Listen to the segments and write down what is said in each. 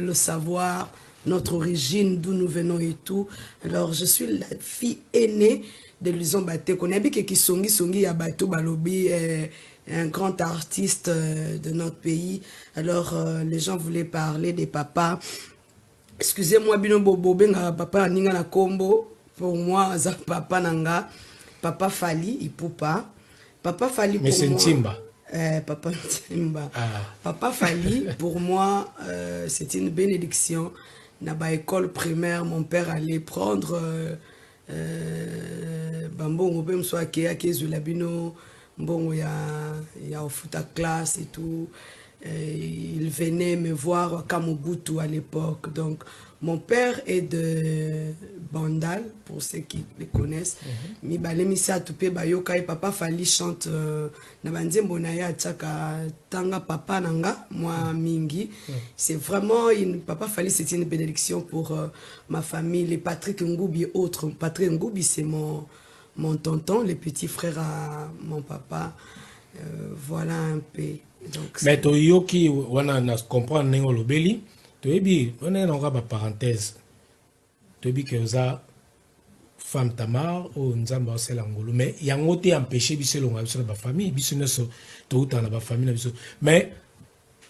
veulent le savoir, notre origine, d'où nous venons et tout. Alors, je suis la fille aînée de Luzon Baté. On a vu que Songi Yabato Balobi est un grand artiste de notre pays. Alors, les gens voulaient parler des papas. Excusez-moi, Bino Bobo, papa Ninga na Kombo. Pour moi, papa Nanga, papa Fali, Ipupa. Papa Fali pour moi. Mais c'est Timba. Papa Timba. Papa Fali, pour moi, c'est une bénédiction. Dans l'école primaire, mon père allait prendre Bambongo, même soit Kéa, Kézulabino, bon, il y a au foot à classe et tout. Il venait me voir à Kamobutu à l'époque. Donc, mon père est de Bandal, pour ceux qui le connaissent. Mais l'émission Toupé Bayoka et Papa Fali chante Nabandze Mbonaya Tchaka Tanga Papa Nanga, moi Mingi. C'est vraiment, Papa Fali, c'est une bénédiction pour ma famille. Les Patrick Ngoubi et autres. Patrick Ngoubi, c'est mon tonton, le petit frère à mon papa. Voilà un peu. Donc, mais Toyoki, on comprend Nengolobeli. Toyebi, on est encore ma parenthèse. Toyebi que vous avez femme Tamar ou Nzamba Selangolo. Mais il y a un autre empêché de la famille, tout dans la famille. Mais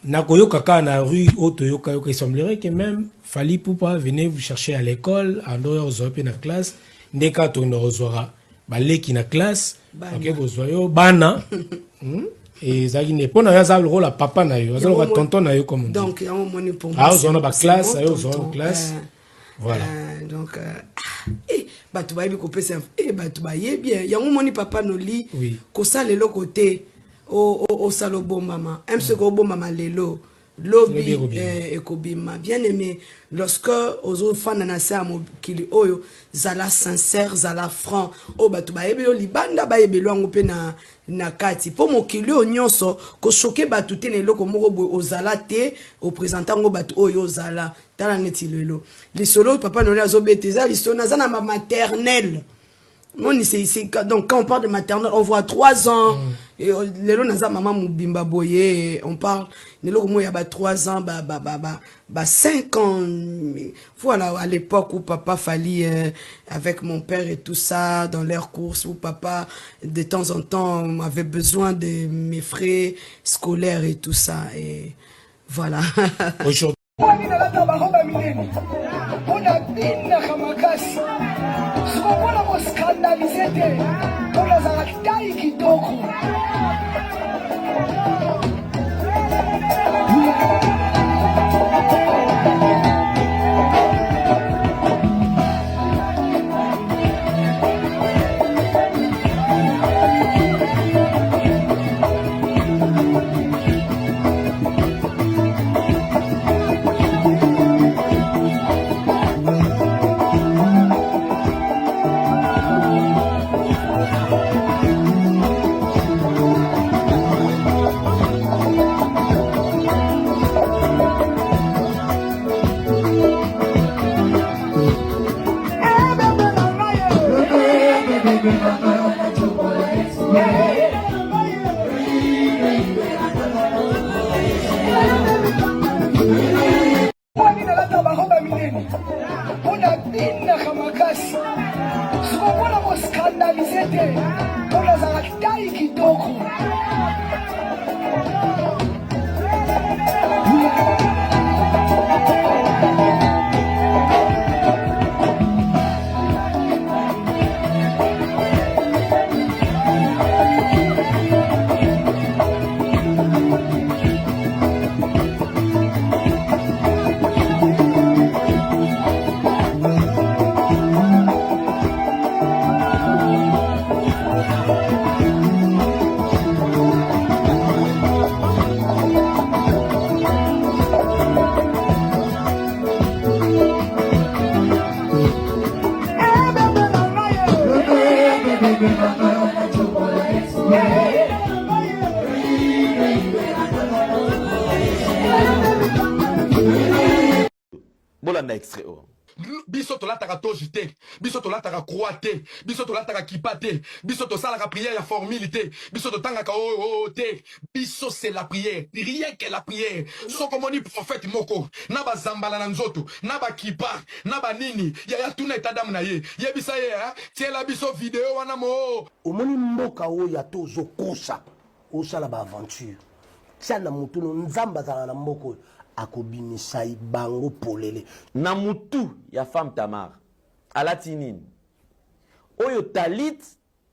Nakoyo Kaka na rue Otoyoka, il semblerait que même Fali Poupa venez vous chercher à l'école, en dehors de la classe, Neka Tonorozora, Baleki na classe, ok, vous voyez, Bana. Et ça n'est pas le rôle à papa na yo, ça tonton na yo comme on dit. Donc il y a un moment pour moi. Ah, on a la classe, on a la classe. Voilà. Donc bah tu vas bien couper ça. Bah tu vas bien. Il y a un moment papa no lit. Oui. Ko ça le côté au salobo maman. Aime ce que bon maman lelo. Lobby et Kobima. Bien aimé, lorsque aux autres fans n'anassé à mon kili oyo, zala sincère, zala franc, oh bah tu vas ébé libanda ba ébé loin opé na kati. Pour mon kili o nyonso, ko choqué bah tout est loko moro au zala te, au présentant go bah oyo zala. Tala neti lelo. Les solos papa no la zobeteza, les solos na ma maternelle. Donc quand on parle de maternelle, on voit 3 ans. Et les lots naza maman Moubimba Boye, on parle les lots il y a 3 ans, 5 ans. Voilà, à l'époque où papa Fali avec mon père et tout ça dans leurs courses, où papa de temps en temps avait besoin de mes frais scolaires et tout ça. Et voilà. Aujourd'hui. Bolanda extrait. biso tolataka toji te, biso tolataka croix te, biso tolataka kipa te, biso tosalaka prière ya formule te, biso totangaka oh te, biso c'est la prière, rien que la prière. Soko moni prophète moko, na ba zambala na nzoto, na ba kipa, na ba nini, ya tuna etadamu na ye. Yebisa ye tie la biso vidéo wana mo. Omoni mboka o ya tozo kosa, osala ba aventure. Tia na mutu no nzamba za na mboko akobimisa bango polele. Na mutu ya femme Tamar alati nini oyo talit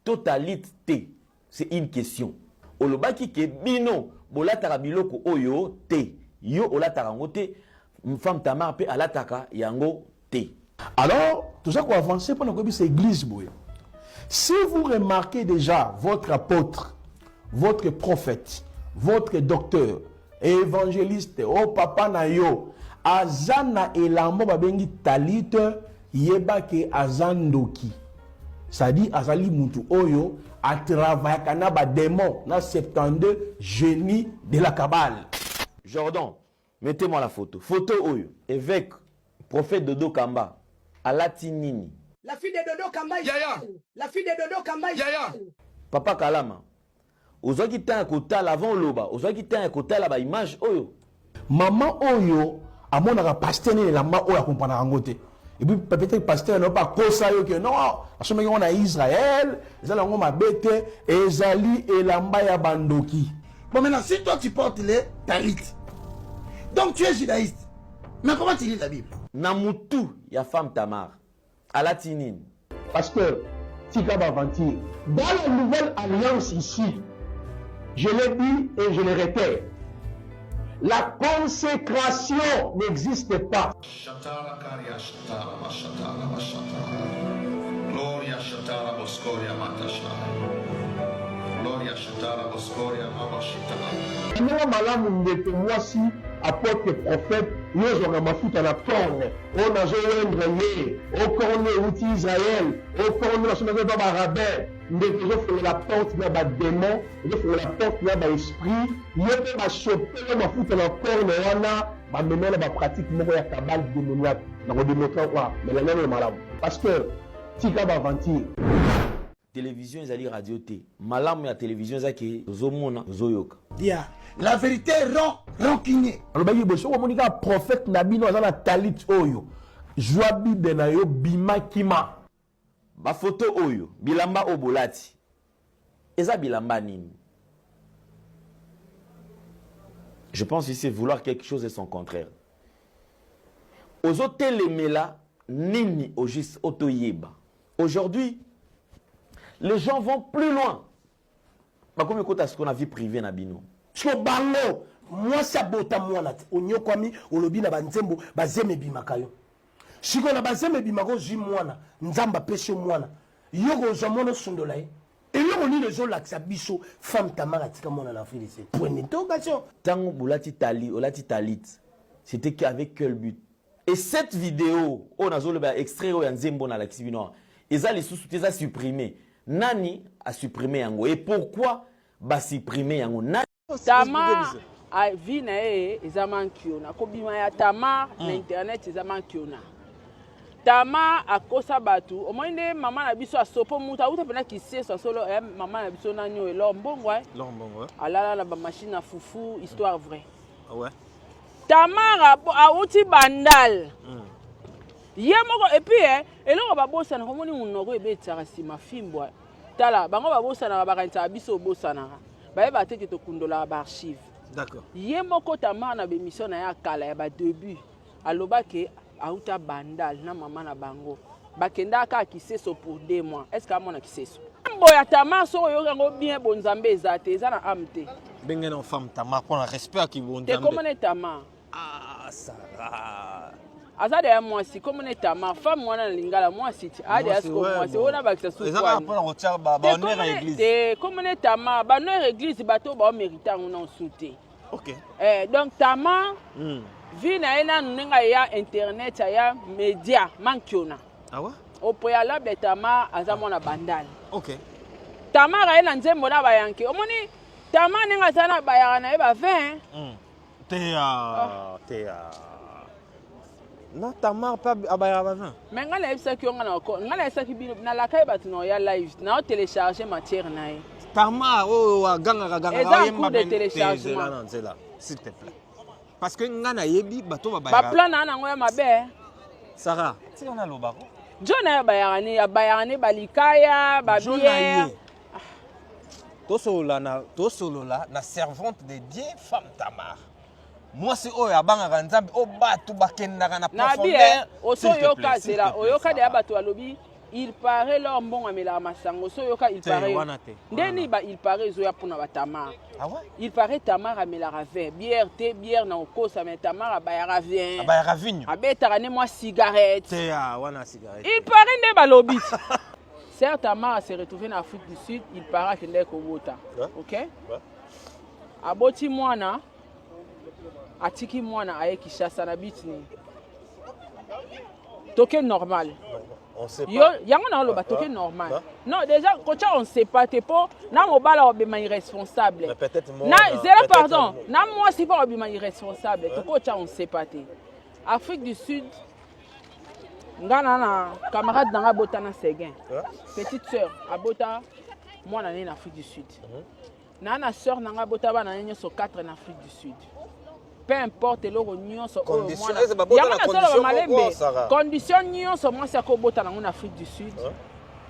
to talit te, c'est une question. Olobaki ke bino bolataka biloko oyo te, yo olataka ngo te, femme Tamar pe alataka yango te. Alors, tout ça qu'on avance pendant que c'est église. Si vous remarquez déjà votre apôtre, votre prophète, votre docteur, évangéliste, oh papa na yo, azana elambo babengi talit yeba ke azandoki. Ça dit azali mutu oyo a travaillé kana ba démon na 72 génies de la Kabbale. Jordan, mettez-moi la photo. Photo oyo, évêque, prophète Dodo Kamba, alati nini. La fille de Dodo Kamba. Yaya. La fille de Dodo Kamba. Yaya. Papa Kalama. Ozwaki tan kotala avant loba, ozwaki tan kotala ba image oyo. Maman oyo amonaka pasteur ne la ma oyo comprendre ngote. Et puis peut-être pasteur non pas kosa yo que non, asomaki on a Israël, ezala ngo mabete ezali elamba ya bandoki. Bon maintenant si toi tu portes les talit, donc tu es judaïste. Mais comment tu lis la Bible? Na mutu ya femme Tamar alati nini. Pasteur, Tika Bavanti, dans la nouvelle alliance ici, je l'ai dit et je le répète, la consécration n'existe pas. Nous malamu ndeko mwasi apôtre prophète nous on mafuta na corne on a joindre ye au corne outil Israël au corne la semaine de rabbin ndeko zo fait la porte na ba démon zo fait la porte na ba esprit yete ba choper mafuta na corne wana ba menela ba pratique moko ya kabal démoniaque na ko démontrer quoi mais la même malamu parce que tika ba aventure télévision ezali radio te malamu ya télévision ezaki ozomona ozoyoka Yeah. La vérité est rancunier. Alors bah il faut monika prophète nabino azana talit oyo joa bible na yo bima kima ba photo oyo bilamba obolati eza bilamba nini. Je pense ici vouloir quelque chose et son contraire. Ozo telemela nini au juste otoyeba. Aujourd'hui les gens vont plus loin. Bah comme écoute à ce qu'on a vie privée na bino. So bango moi ça bota mwana onyokwami olobi na banzembo bazeme bimakayo. Siko na bazeme bimako zi mwana nzamba pesho mwana. Yoko zamono sundola e. Et yoko ni les olaxa biso femme Tamar atika mwana na félix. Point d'interrogation. Tango bulati tali olati talit. C'était qu'avec quel but? Et cette vidéo on a zolo ba extrait o ya nzembo na la kisibino. Eza les sous eza supprimé. Nani a supprimé yango et pourquoi ba supprimer yango nani Tamar a vi na ezama nkiona ko bima ya Tamar na internet ezama nkiona Tamar akosa batu omoinde mama na biso asopo muta uta pena kise so solo mama na biso na nyo elo mbongwa alala na ba machine à fufu histoire vraie ouais Tamar a uti bandal yemoko et puis eloko babosa na komoni munoko ebetaka sima fimbwa tala bango babosa na bakanisa biso bosa na ba te to kundola ba archive. D'accord. Yemoko Tamar na bémission na ya kala ya ba début aloba ke auta bandal na mama na bango bakenda ka kiseso pour 2 mois. Est-ce que amona kiseso boya Tamar so yo ngo bien bonzambe ezate eza na amte Bengena femme Tamar pour le respect qui bonzambe. Te comment est Tamar? Ah Sarah. Azade ya mwasi comme ne Tamar femme mwana lingala mwasi ti ade asko mwasi ona bakisa su kwa. Eza pour retirer ba honneur à l'église. Te comme ne Tamar ba honneur église bato ba mériter on souté. OK. Donc Tamar vi na ena nunga ya internet ya média mankiona. Ah ouais? Au préalable Tamar azamona bandal. OK. Tamar ena nzembo na bayanke. Omoni Tamar ninga sana bayana e ba 20. Théa. Non, Tamar pas abayava. Mais nga na ebisa ki nga na ko. Nga na ebisa ki bino na la kai batu no ya live. Na o télécharger matière na ye. Tamar ganga Et dans le coup de téléchargement. S'il te plaît. Parce que nga na yebi bato Ba plan na ngo ya mabe. Sarah, tu on a lo bako. Jona ya bayarani balikaya, ba bière. Tosolola na servante de Dieu femme Tamar. Moi c'est oyo abanga nzambe o batu bakendaka na profondeur. Osoyoka c'est là, oyoka de abatu alobi, il paraît leur bon amela masango, osoyoka il paraît. Ndeni ba il paraît zoya pona ba Tamar. Ah ouais? Il paraît Tamar amela rave, bière thé, bière na okosa mais Tamar abayara vin. Abayara vigno. Abetaka ne moi cigarette. Thé wana cigarette. Il paraît ne balobi. Certes, Tamar s'est retrouvé en Afrique du Sud, il paraît qu'il est au Bota. OK? Aboti mwana, atiki mwana aye Kishasa na bitni. Toke normal. On sait pas. Yo, yango na loba toke normal. Non, déjà quand on sait pas t'es pas na mobala obima irresponsable. Mais peut-être moi. Na zéro pardon. Na moi c'est pas obima irresponsable. To ko on sait pas t'es. Afrique du Sud ngana na camarade dans bota na Séguin. Petite sœur abota moi na en Afrique du Sud. Na sœur na bota ba na nyoso 4 en Afrique du Sud. Peu importe le nyonso o moi. Condition nyonso moi c'est ko bota na en Afrique du Sud.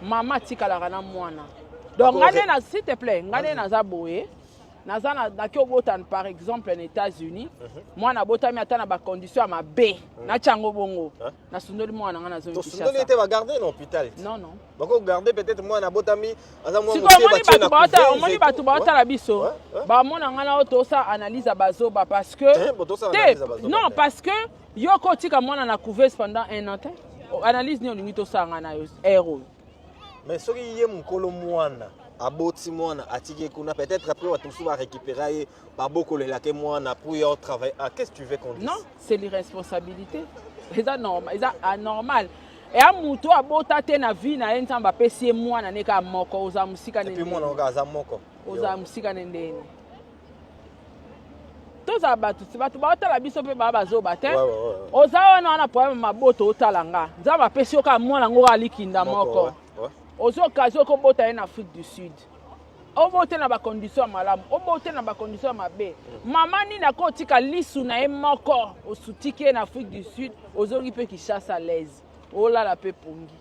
Maman tikala na mwana. Donc ngane na s'il te plaît, ngane na za boye. Nazana na ki obota par exemple en États-Unis, moi na bota mi atana ba condition ma B, na chango bongo. Na sundoli moi na zo Kishasa. Sundoli était va garder l'hôpital. Non non. Bako garder peut-être moi na bota mi aza moi moni batu bata la biso. Ba mona ngana oto sa analyse bazo ba parce que non parce que yoko tika mona na couvert pendant 1 an. Analyse ni olingi to sa ngana yo héros. Mais soki yé mukolo mwana aboti mwana atiki kuna peut-être après on va récupérer par beaucoup le laké mwana pour y travailler. Ah, qu'est-ce que tu veux qu'on dise? Non, c'est l'irresponsabilité. C'est normal, c'est anormal. Et à muto abota te na vie na ensamba pesi mwana neka moko oza musika nende. Et puis mwana oza moko. Oza musika nende. Toza batu sibatu ba otala biso pe ba bazo bate. Oza wana na problème maboto otalanga. Nzamba pesi oka mwana ngo alikinda moko. Aux occasions qu'on bote en Afrique du Sud. On bote na ba condition malamu, on bote na ba condition mabe. Maman ni na kotika lisu na emoko, o sutiki en Afrique du Sud, aux oripe qui chasse à l'aise. Oh là la pe pongi.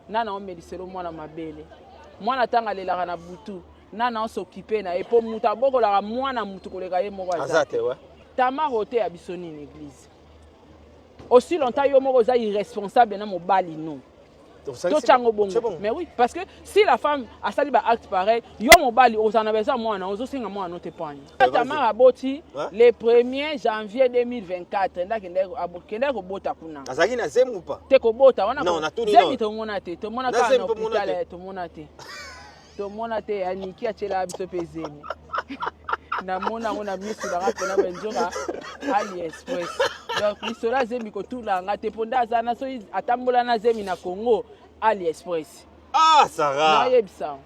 Nana on mediselo mwana mabele. Mwana tanga lela na butu. Nana on s'occuper na epo muta boko la mwana mutu koleka ye moko azate. Tamar ote ya bisoni en église. Aussi longtemps yo moko za irresponsable na mobali non. Mais oui, parce que si la femme a sali ba acte pareil, yo mobali ozana beza mwana ozosinga mwana otepanya. Tamar aboti le 1er janvier 2024 ndakende ko bota kuna. Azaki na zemu pa. Te ko bota wana. Non, na tuni. Zemi to mona te, to mona ka na hôpital to mona te. To mona te aniki achela biso pezemi. Na mona ngona misu la rapela benjoka AliExpress. Donc misola zemi ko tula ngate ponda zana so atambola na zemi na Congo AliExpress. Ah Sarah. Na yebisa.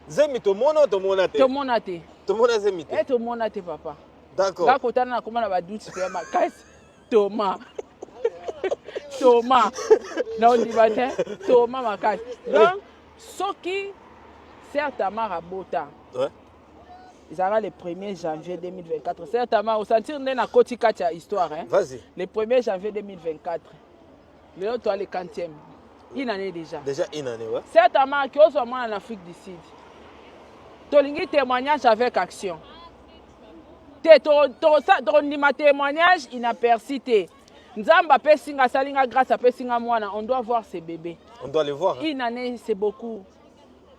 Zemi to mona te. To mona te. To mona zemi te. To mona te papa. D'accord. Ga kotana na komana ba duty pe ma kasi Thomas. Thomas. Na on dit bate Thomas makasi. Donc soki certainement rabota. Ouais. Ils auront le 1er janvier 2024. Certainement, au sentir na koti katia histoire. Hein? Vas-y. Le 1er janvier 2024. Le toi le 40e. Une année déjà. Déjà une année, ouais. Certainement, qui est en Afrique du Sud. Tolingi témoignage avec action. Ton témoignage inapercité. Nzamba pesinga salinga grâce à pesinga mwana. On doit voir ces bébés. On doit les voir. Hein? Une année, c'est beaucoup.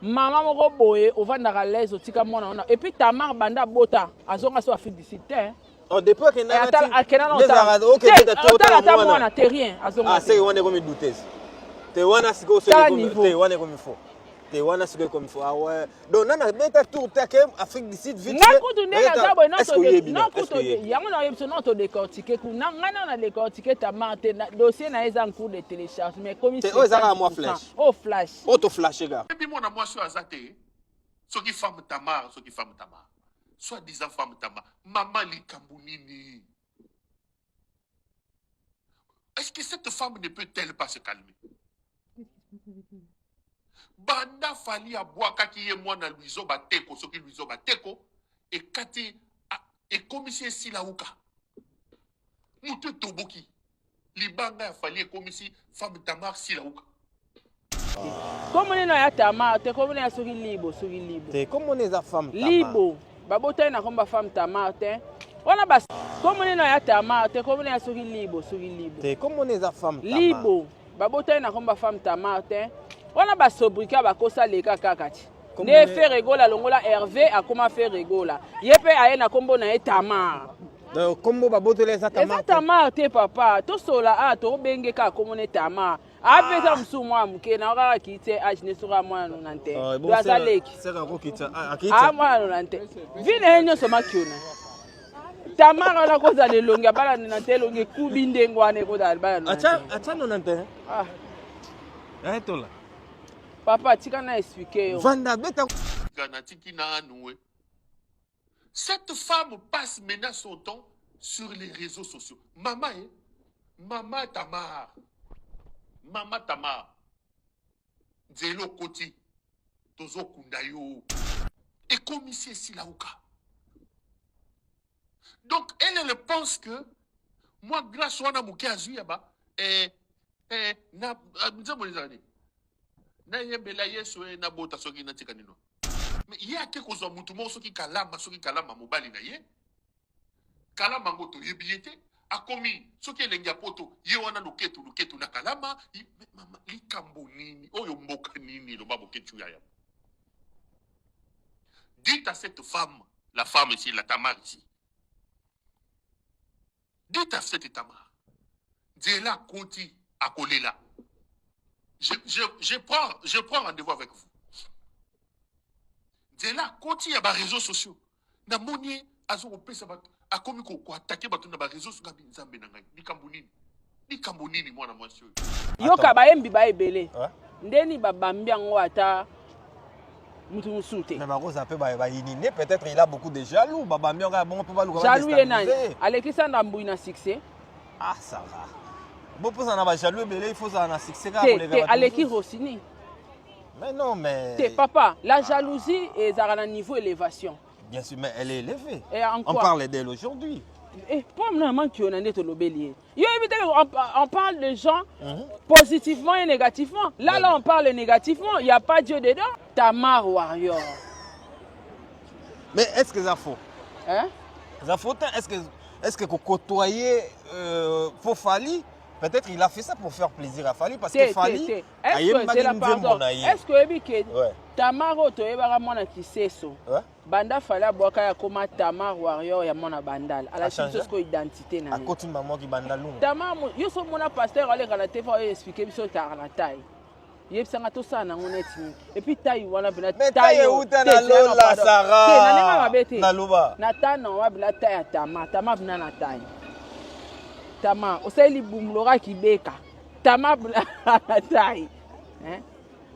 Maman moko boye ovanda l'aise otika mwana ona et puis Tamar banda bota azonga so Afrique du Sud hein. Oh depuis que na ta mwana te rien azonga. Ah c'est wana comme douter. Te wana siko so te wana comme il faut. Te wana siko comme il faut. Ah ouais. Donc nana beta tour ta kem Afrique du Sud vite. Na kutu ndela zabo non kutu yango na yebso non to décortiquer ku na ngana na décortiquer Tamar te dossier na eza en cours de télécharge mais comme c'est eza moi flash. Oh flash. Auto flash gars. Et puis moi so azate. Ce qui femme Tamar, soit disant femme Tamar, maman li kambunini. Est-ce que cette femme ne peut-elle pas se calmer? Banda fali abwa kaki ye mwana Luizo bateko soki Luizo bateko et kati et commissaire Silauka. Mutu toboki. Libanga fali et commissaire femme Tamar Silauka. Comme on est dans Tamar, te comme on est sur libo, Te comme on est à femme Tamar. Libo, babota na komba femme Tamar te. On a bas comme on est dans Tamar, te comme on est sur libo. Te comme on est à femme Tamar. Libo, babota na komba femme Tamar te. On a bas sobrika bakosa leka kakati. Ne fait rigola longola Hervé a comment faire rigola. Yepe aye na kombo na Tamar. Kombo baboto les Tamar. Tamar te papa, to sola a to benge ka komone Tamar. Apesa msumwa muke na okaka kite ajine sura mwana nante. Doasa leki. Sera ko kita. Mwana nante. Vine henyo soma kiona. Tamar ona koza le longa bala nante longe kubinde ngwane koza bala nante. Acha no nante. Tola. Papa tika na expliquer yo. Vanda beta. Cette femme passe maintenant son temps sur les réseaux sociaux. Maman, Maman Tamar. Maman Tamar. Zelo Koti. Tozo Kundayo. Et commissaire Silauka. Donc, elle pense que moi, grâce à Mouké Azuyaba, na yembela yesu na bota soki na tikanino mais il y a quelque chose mutu mo soki kalama mobali na ye kalama ngoto yebiete akomi soki elengi poto ye wana luketu na kalama mama likambo nini oyo mboka nini lo baboketu ya. Dites à cette femme, la femme ici, la Tamar ici, dites à cette Tamar, Djela Koti Akolela. Je prends rendez-vous avec vous. De là, quand il y a des réseaux sociaux, na moni azo opesa bato akomi ko attaquer bato na ba réseaux sociaux nzambe na ngai ni kambonini mwana mwasi oyo. Yoka bayembi baebele. Ndeni babambi yango ata mutu musute. Mais baroza pe ba inine peut-être il a beaucoup de jaloux babambi nga bon pe ba luka. Jaloux yenani Alekisa ndambu ina succès. Ah ça va. Bon, pour ça, on a jaloux, mais il faut ça, on a succès. Aleki Rossini. Mais non, mais. Papa, la jalousie est à un niveau élévation. Bien sûr, mais elle est élevée. Et en quoi? On parle d'elle aujourd'hui. Et pour moi, on parle de gens positivement et négativement. Là, on parle négativement. Il n'y a pas Dieu dedans. Tamar Warrior. Mais est-ce que ça faut? Hein? Ça faut. Est-ce que côtoyer Fofali? Peut-être il a fait ça pour faire plaisir à Fali parce que Fali est-ce que Tamar otoyebaka mwana kiseso banda Fali abwaka ya koma Tamar Warrior ya mwana bandal ala chiso identité na akoti maman ki bandalungu Tamar yo so mona pasteur aleka na TV expliquer biso ta na taille yebisanga to sana ngoneti et puis taille wana bina taille uta na lola Sara na loba na tana wa bila taille Tamar bina na taille Tama, oseli bumlora kibeka. Tama na tai.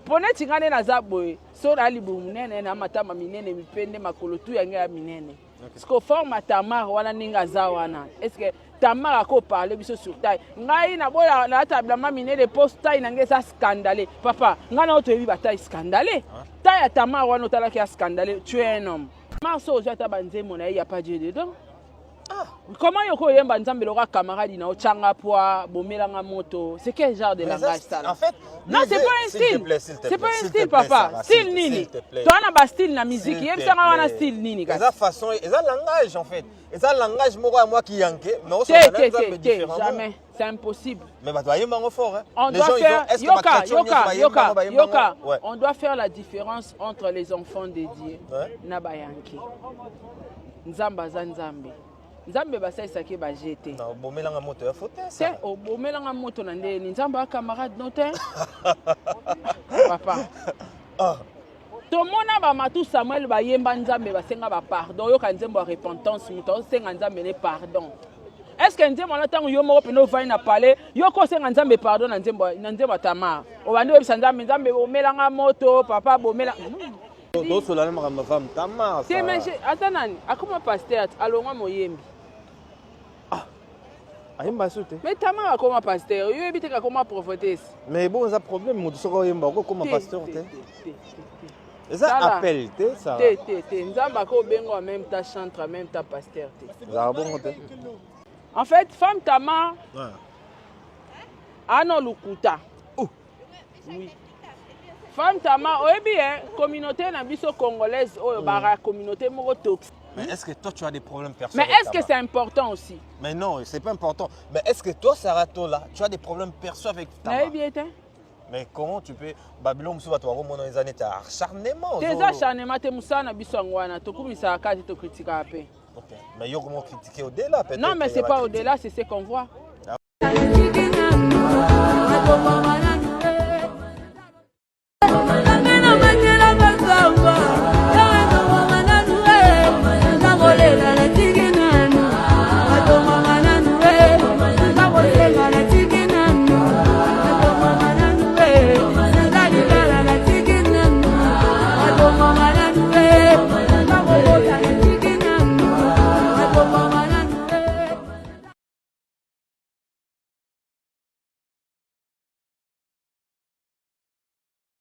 Pone tingane na zaboy, so ali bumnene na matama minene mipende makolotu yange ya minene. Est-ce que forme Tamar wana ninga za wana? Est-ce que Tamar ako parler biso sur tai? Ngai na boya na tabla minene post tai nange sa scandale. Papa, ngana otoyebi ba tai scandale. Tai ya Tamar wana otala ki scandale, tu es un homme. Marso ojata banzemo na ya pas Dieu dedans. Comment yoko yemba nzambe loka camarade na ochanga poa bomelanga moto, c'est quel genre de langage ça? En fait, non, c'est pas un style. C'est pas un style papa. Style nini? Toi na ba style na musique, yebsanga wana style nini ka? Ça façon, ça langage en fait. Et ça langage moi qui yanké, mais on se différemment. Jamais, c'est impossible. Mais bah toi yemba fort hein. On doit faire Yoka. On doit faire la différence entre les enfants dédiés na ba yanké. Nzamba za nzambe. Nzambe basaisaki ba jeté. Non, bomelanga moto ya faute ça. C'est au bomelanga moto na ndeni nzamba camarade noté. Papa. Tomona ba matu Samuel ba yemba nzambe basenga ba pardon yo ka nzembo repentance muto senga nzambe ne pardon. Est-ce que nzembo na tango yo moko peno vai na parler yo ko senga nzambe pardon na nzembo Tamar. O bandi webisa nzambe bomelanga moto papa bomela. Todo solana ma femme Tamar. C'est mais atanani akoma pasteur alongwa moyembi. ayemba so te. Mais Tamar akoma pasteur, yo ebite akoma prophétesse. Mais bon, ça problème moto soko ayemba okoma pasteur te. Ça appel te ça. Te. Nzamba ko bengo en même temps chantre, en même temps pasteur te. Ça bon te. En fait, femme Tamar. Ano lukuta. Oui. Femme Tamar, oyebi communauté na biso congolaise oyo bara communauté moko toxique. Mais est-ce que toi tu as des problèmes personnels? Mais est-ce que c'est important aussi? Mais non, c'est pas important. Mais est-ce que toi Sarato là, tu as des problèmes perso avec Tamar? Mais comment tu peux Babylone musu bato bako mona ezane ta acharnement? Des acharnements te musana biso ngwana to kumisa kati to critiquer pe. OK. Mais yo comment critiquer au-delà peut-être? Non, mais c'est pas au-delà, c'est ce qu'on voit.